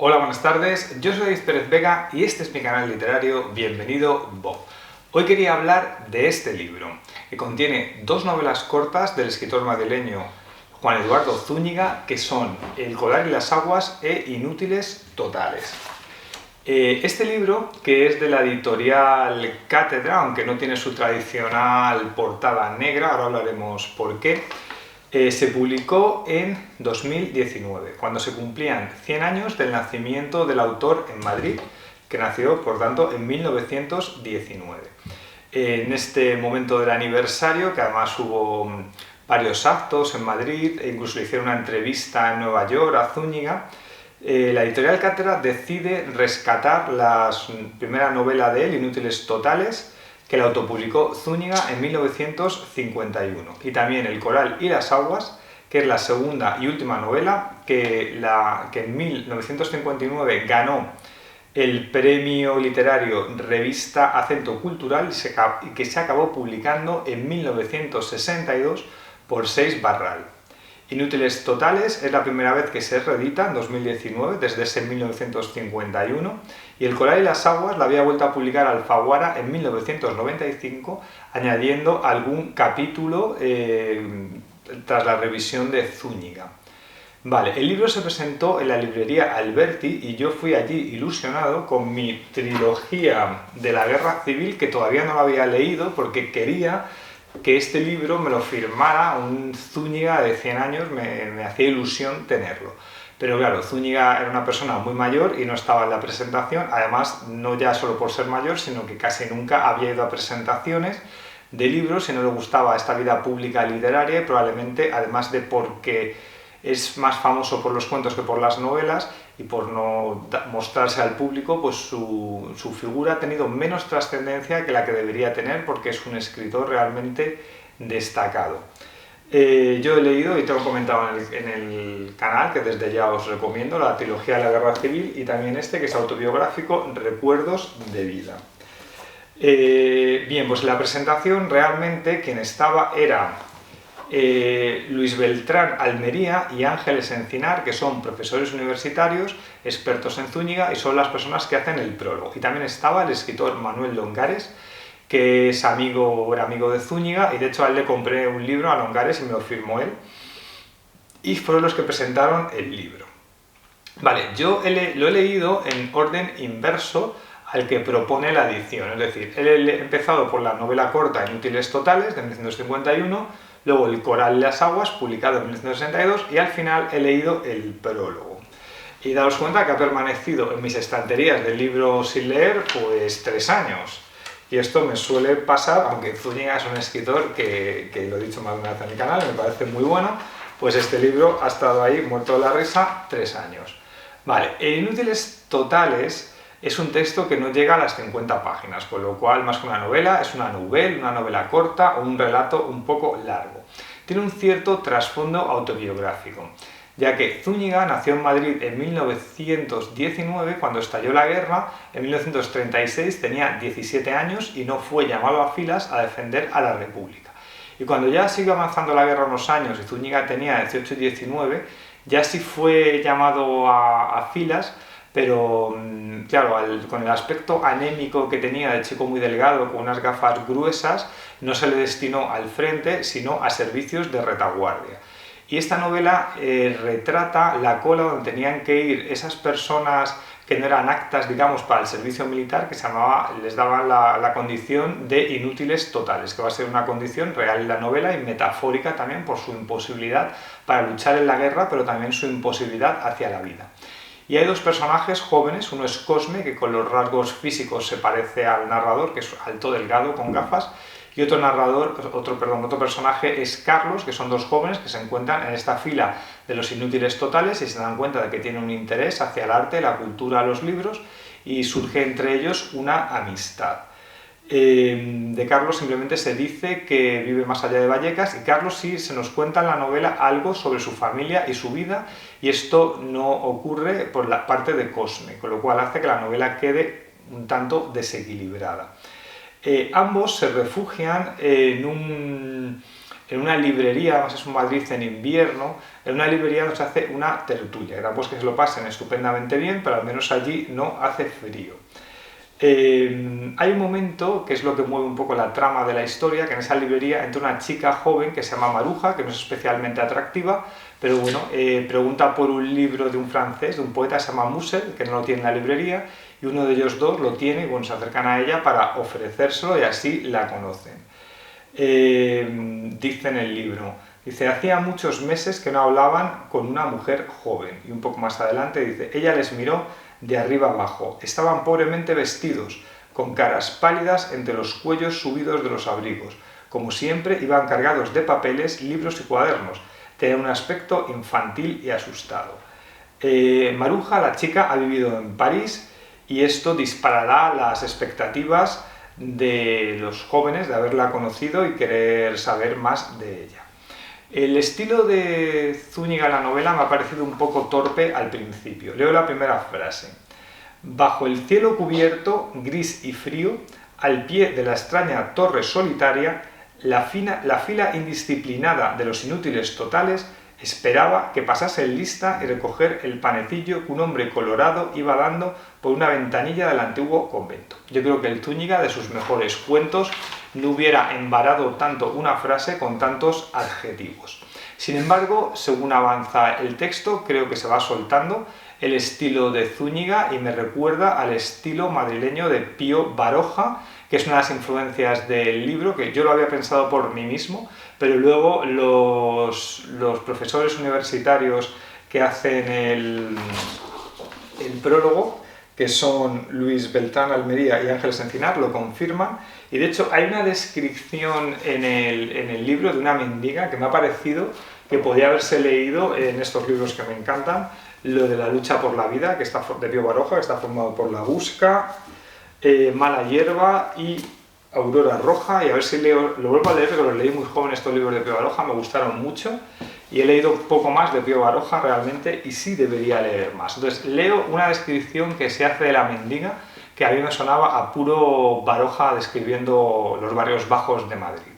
Hola, buenas tardes, yo soy David Pérez Vega y este es mi canal literario Bienvenido Bob. Hoy quería hablar de este libro, que contiene dos novelas cortas del escritor madrileño Juan Eduardo Zúñiga, que son El colar y las aguas e Inútiles totales. Este libro, que es de la editorial Cátedra, aunque no tiene su tradicional portada negra, ahora hablaremos por qué, se publicó en 2019, cuando se cumplían 100 años del nacimiento del autor en Madrid, que nació, por tanto, en 1919. En este momento del aniversario, que además hubo varios actos en Madrid, e incluso le hicieron una entrevista en Nueva York a Zúñiga, la editorial Cátedra decide rescatar la primera novela de él, Inútiles totales, que la autopublicó Zúñiga en 1951, y también El coral y las aguas, que es la segunda y última novela que en 1959 ganó el premio literario Revista Acento Cultural y que se acabó publicando en 1962 por Seix Barral. Inútiles totales es la primera vez que se reedita en 2019, desde ese 1951, y El coral y las aguas la había vuelto a publicar Alfaguara en 1995, añadiendo algún capítulo tras la revisión de Zúñiga. Vale, el libro se presentó en la librería Alberti y yo fui allí ilusionado con mi trilogía de la Guerra Civil, que todavía no la había leído porque quería que este libro me lo firmara un Zúñiga de 100 años, me hacía ilusión tenerlo. Pero claro, Zúñiga era una persona muy mayor y no estaba en la presentación, además no ya solo por ser mayor, sino que casi nunca había ido a presentaciones de libros y no le gustaba esta vida pública literaria, y probablemente, además de porque es más famoso por los cuentos que por las novelas y por no mostrarse al público, pues su figura ha tenido menos trascendencia que la que debería tener, porque es un escritor realmente destacado. Yo he leído y tengo comentado en el canal, que desde ya os recomiendo, la trilogía de la Guerra Civil y también este, que es autobiográfico, Recuerdos de vida. Bien, pues en la presentación realmente quien estaba era Luis Beltrán Almería y Ángeles Encinar, que son profesores universitarios, expertos en Zúñiga, y son las personas que hacen el prólogo. Y también estaba el escritor Manuel Longares, que es era amigo de Zúñiga, y de hecho a él le compré un libro a Longares y me lo firmó él, y fueron los que presentaron el libro. Vale, yo lo he leído en orden inverso al que propone la edición, es decir, he empezado por la novela corta Inútiles totales de 1951, luego El coral y las aguas, publicado en 1962, y al final he leído el prólogo. Y daos cuenta que ha permanecido en mis estanterías de libros sin leer pues 3 años. Y esto me suele pasar, aunque Zúñiga es un escritor que lo he dicho más de una vez en el canal, me parece muy bueno, pues este libro ha estado ahí muerto de la risa 3 años. Vale, Inútiles totales es un texto que no llega a las 50 páginas, con lo cual más que una novela es una novela corta o un relato un poco largo. Tiene un cierto trasfondo autobiográfico, ya que Zúñiga nació en Madrid en 1919, cuando estalló la guerra. En 1936 tenía 17 años y no fue llamado a filas a defender a la República. Y cuando ya siguió avanzando la guerra unos años y Zúñiga tenía 18 y 19, ya sí fue llamado a filas, pero claro, con el aspecto anémico que tenía, de chico muy delgado, con unas gafas gruesas, no se le destinó al frente, sino a servicios de retaguardia. Y esta novela retrata la cola donde tenían que ir esas personas que no eran aptas, digamos, para el servicio militar, que les daban la condición de inútiles totales, que va a ser una condición real en la novela y metafórica también por su imposibilidad para luchar en la guerra, pero también su imposibilidad hacia la vida. Y hay dos personajes jóvenes, uno es Cosme, que con los rasgos físicos se parece al narrador, que es alto, delgado, con gafas, y otro personaje es Carlos, que son dos jóvenes que se encuentran en esta fila de los inútiles totales y se dan cuenta de que tienen un interés hacia el arte, la cultura, los libros, y surge entre ellos una amistad. De Carlos simplemente se dice que vive más allá de Vallecas, y Carlos sí se nos cuenta en la novela algo sobre su familia y su vida, y esto no ocurre por la parte de Cosme, con lo cual hace que la novela quede un tanto desequilibrada. Ambos se refugian en en una librería, además es un Madrid en invierno, en una librería donde se hace una tertulia, que tampoco es que se lo pasen estupendamente bien, pero al menos allí no hace frío. Hay un momento, que es lo que mueve un poco la trama de la historia, que en esa librería entra una chica joven que se llama Maruja, que no es especialmente atractiva, pero bueno, pregunta por un libro de un francés, de un poeta que se llama Musel, que no lo tiene en la librería, y uno de ellos dos lo tiene y bueno, se acercan a ella para ofrecérselo y así la conocen. Dice en el libro, dice, hacía muchos meses que no hablaban con una mujer joven, y un poco más adelante dice, ella les miró de arriba abajo, estaban pobremente vestidos, con caras pálidas entre los cuellos subidos de los abrigos, como siempre iban cargados de papeles, libros y cuadernos, tenían un aspecto infantil y asustado. Maruja, la chica, ha vivido en París y esto disparará las expectativas de los jóvenes de haberla conocido y querer saber más de ella. El estilo de Zúñiga en la novela me ha parecido un poco torpe al principio. Leo la primera frase. Bajo el cielo cubierto, gris y frío, al pie de la extraña torre solitaria, la fila indisciplinada de los inútiles totales esperaba que pasase el lista y recoger el panecillo que un hombre colorado iba dando por una ventanilla del antiguo convento. Yo creo que el Zúñiga, de sus mejores cuentos, no hubiera embarado tanto una frase con tantos adjetivos. Sin embargo, según avanza el texto, creo que se va soltando el estilo de Zúñiga y me recuerda al estilo madrileño de Pío Baroja, que es una de las influencias del libro, que yo lo había pensado por mí mismo, pero luego los profesores universitarios que hacen el prólogo, que son Luis Beltrán Almería y Ángeles Encinar, lo confirman. Y de hecho hay una descripción en el libro de una mendiga que me ha parecido que podía haberse leído en estos libros que me encantan, lo de la lucha por la vida, que está de Pío Baroja, que está formado por La Busca, Mala Hierba y Aurora Roja, y a ver si lo vuelvo a leer, porque los leí muy joven estos libros de Pío Baroja, me gustaron mucho, y he leído poco más de Pío Baroja realmente, y sí debería leer más. Entonces leo una descripción que se hace de la mendiga, que a mí me sonaba a puro Baroja describiendo los barrios bajos de Madrid.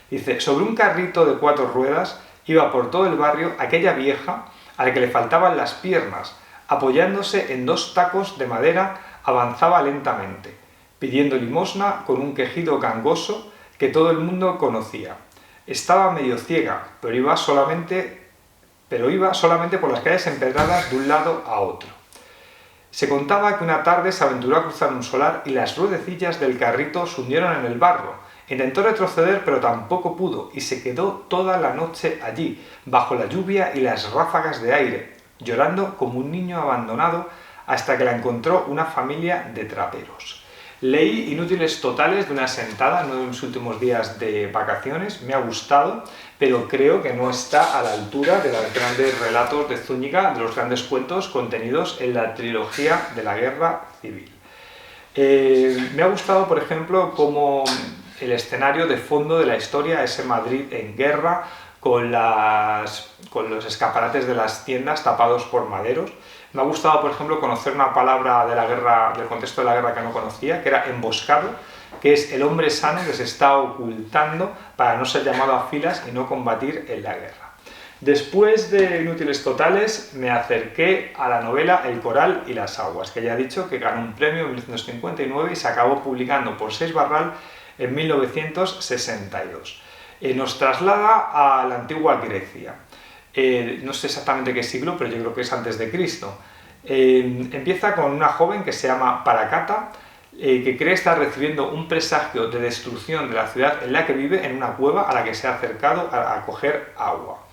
Dice, sobre un carrito de 4 ruedas iba por todo el barrio aquella vieja a la que le faltaban las piernas, apoyándose en 2 tacos de madera, avanzaba lentamente, pidiendo limosna con un quejido gangoso que todo el mundo conocía. Estaba medio ciega, pero iba solamente por las calles empedradas de un lado a otro. Se contaba que una tarde se aventuró a cruzar un solar y las ruedecillas del carrito se hundieron en el barro. Intentó retroceder, pero tampoco pudo, y se quedó toda la noche allí, bajo la lluvia y las ráfagas de aire, llorando como un niño abandonado, hasta que la encontró una familia de traperos. Leí Inútiles Totales de una sentada, en uno de mis últimos días de vacaciones, me ha gustado, pero creo que no está a la altura de los grandes relatos de Zúñiga, de los grandes cuentos contenidos en la trilogía de la Guerra Civil. Me ha gustado, por ejemplo, cómo el escenario de fondo de la historia, ese Madrid en guerra, con los escaparates de las tiendas tapados por maderos. Me ha gustado, por ejemplo, conocer una palabra de la guerra, del contexto de la guerra que no conocía, que era emboscado, que es el hombre sano que se está ocultando para no ser llamado a filas y no combatir en la guerra. Después de Inútiles Totales me acerqué a la novela El coral y las aguas, que ya he dicho que ganó un premio en 1959 y se acabó publicando por Seix Barral en 1962. Nos traslada a la antigua Grecia. No sé exactamente qué siglo, pero yo creo que es antes de Cristo. Empieza con una joven que se llama Paracata, que cree estar recibiendo un presagio de destrucción de la ciudad en la que vive en una cueva a la que se ha acercado a coger agua.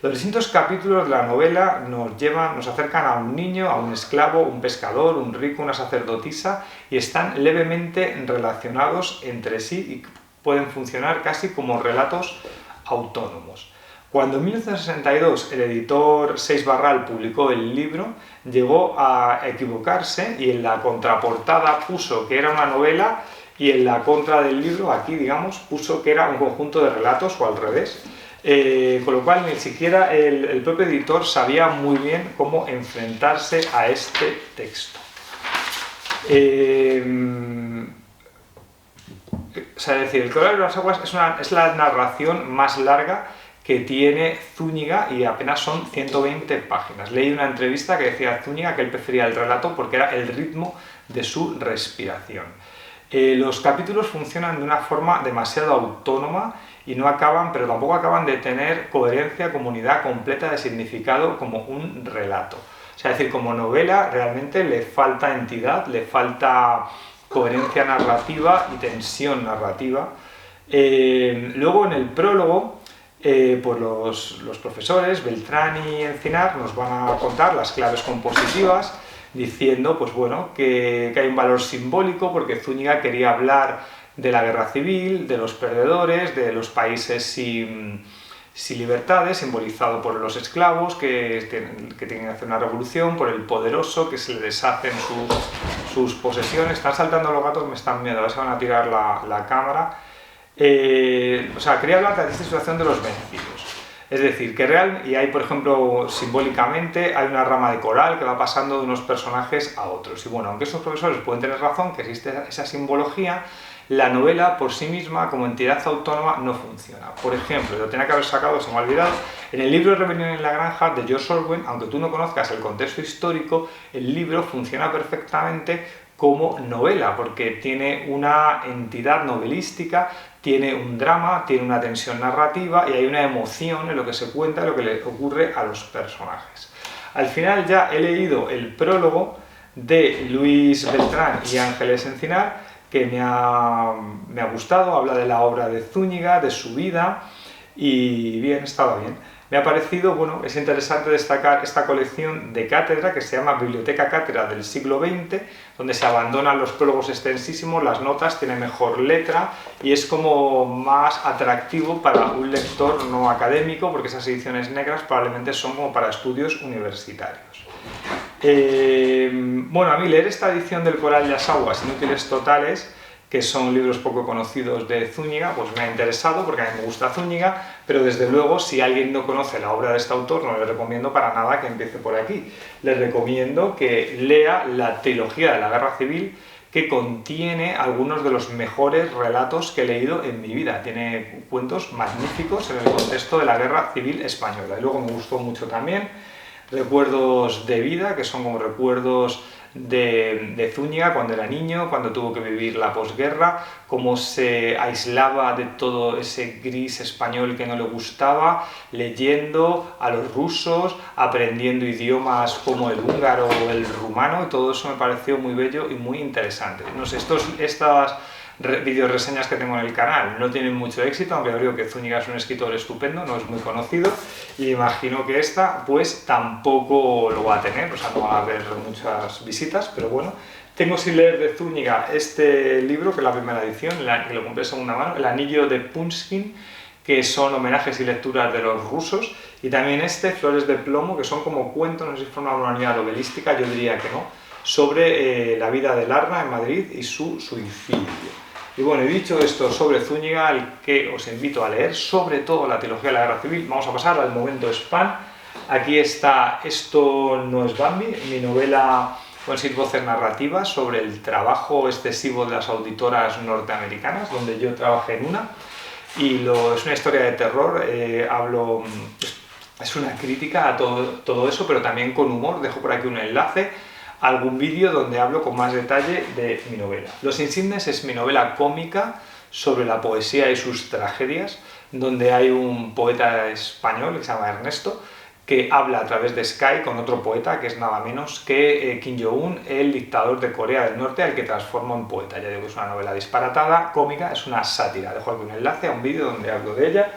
Los distintos capítulos de la novela nos acercan a un niño, a un esclavo, un pescador, un rico, una sacerdotisa, y están levemente relacionados entre sí y pueden funcionar casi como relatos autónomos. Cuando en 1962 el editor Seix Barral publicó el libro, llegó a equivocarse y en la contraportada puso que era una novela y en la contra del libro, aquí digamos, puso que era un conjunto de relatos o al revés. Con lo cual ni siquiera el propio editor sabía muy bien cómo enfrentarse a este texto. O sea, es decir, El Corral de las Aguas es la narración más larga que tiene Zúñiga y apenas son 120 páginas. Leí una entrevista que decía Zúñiga que él prefería el relato porque era el ritmo de su respiración. Los capítulos funcionan de una forma demasiado autónoma y no acaban, pero tampoco acaban de tener coherencia, comunidad completa de significado como un relato. O sea, es decir, como novela realmente le falta entidad, le falta coherencia narrativa y tensión narrativa. Luego en el prólogo, pues los profesores Beltrán y Encinar nos van a contar las claves compositivas, diciendo pues bueno, que hay un valor simbólico porque Zúñiga quería hablar de la guerra civil, de los perdedores, de los países sin libertades, simbolizado por los esclavos que tienen que hacer una revolución, por el poderoso que se le deshacen sus posesiones. Están saltando los gatos, me están viendo, a ver si van a tirar la cámara. O sea, quería hablar de esta situación de los vencidos. Es decir, y hay, por ejemplo, simbólicamente, hay una rama de coral que va pasando de unos personajes a otros. Y bueno, aunque estos profesores pueden tener razón, que existe esa simbología, la novela por sí misma, como entidad autónoma, no funciona. Por ejemplo, lo tenía que haber sacado, se me ha olvidado, en el libro Rebelión en la Granja de George Orwell, aunque tú no conozcas el contexto histórico, el libro funciona perfectamente como novela, porque tiene una entidad novelística, tiene un drama, tiene una tensión narrativa y hay una emoción en lo que se cuenta, en lo que le ocurre a los personajes. Al final ya he leído el prólogo de Luis Beltrán y Ángeles Encinar, que me ha gustado, habla de la obra de Zúñiga, de su vida, y bien, estaba bien. Me ha parecido, bueno, es interesante destacar esta colección de cátedra que se llama Biblioteca Cátedra del siglo XX, donde se abandonan los prólogos extensísimos, las notas, tiene mejor letra y es como más atractivo para un lector no académico, porque esas ediciones negras probablemente son como para estudios universitarios. Bueno, a mí leer esta edición del Corral de las Aguas, Inútiles Totales, que son libros poco conocidos de Zúñiga, pues me ha interesado porque a mí me gusta Zúñiga, pero desde luego si alguien no conoce la obra de este autor no le recomiendo para nada que empiece por aquí. Le recomiendo que lea la trilogía de la Guerra Civil, que contiene algunos de los mejores relatos que he leído en mi vida. Tiene cuentos magníficos en el contexto de la Guerra Civil Española. Y luego me gustó mucho también Recuerdos de vida, que son como recuerdos de Zúñiga cuando era niño, cuando tuvo que vivir la posguerra, cómo se aislaba de todo ese gris español que no le gustaba, leyendo a los rusos, aprendiendo idiomas como el húngaro o el rumano, y todo eso me pareció muy bello y muy interesante. No sé, estas videoreseñas que tengo en el canal no tienen mucho éxito, aunque creo que Zúñiga es un escritor estupendo, no es muy conocido, y imagino que esta pues tampoco lo va a tener, o sea, no va a haber muchas visitas, pero bueno. Tengo sin leer de Zúñiga este libro, que es la primera edición, que lo compré de segunda mano, El anillo de Pushkin, que son homenajes y lecturas de los rusos, y también Flores de plomo, que son como cuentos, no sé si forman una unidad novelística, yo diría que no, sobre la vida de Larra en Madrid y su suicidio. Y bueno, he dicho esto sobre Zúñiga, al que os invito a leer, sobre todo la trilogía de la Guerra Civil. Vamos a pasar al momento spam. Aquí está Esto no es Bambi, mi novela con 6 voces narrativas sobre el trabajo excesivo de las auditoras norteamericanas, donde yo trabajé en una. Y es una historia de terror, es una crítica a todo eso, pero también con humor. Dejo por aquí un enlace a algún vídeo donde hablo con más detalle de mi novela. Los Insignes es mi novela cómica sobre la poesía y sus tragedias, donde hay un poeta español que se llama Ernesto, que habla a través de Skype con otro poeta que es nada menos que Kim Jong-un, el dictador de Corea del Norte, al que transforma en poeta. Ya digo que es una novela disparatada, cómica, es una sátira. Dejo aquí un enlace a un vídeo donde hablo de ella.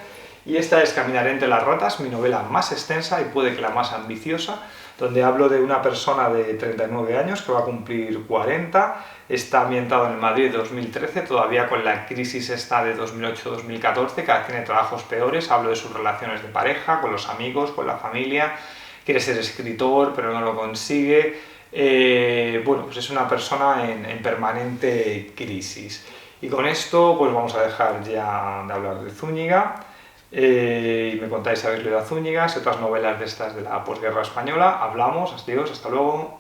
Y esta es Caminaré entre las ratas, mi novela más extensa y puede que la más ambiciosa, donde hablo de una persona de 39 años que va a cumplir 40, está ambientado en el Madrid de 2013, todavía con la crisis esta de 2008-2014, cada vez tiene trabajos peores, hablo de sus relaciones de pareja, con los amigos, con la familia, quiere ser escritor pero no lo consigue, bueno, pues es una persona en permanente crisis. Y con esto pues vamos a dejar ya de hablar de Zúñiga. Y me contáis si habéis leído a Zúñiga, si otras novelas de estas de la posguerra española, hablamos, adiós, hasta luego.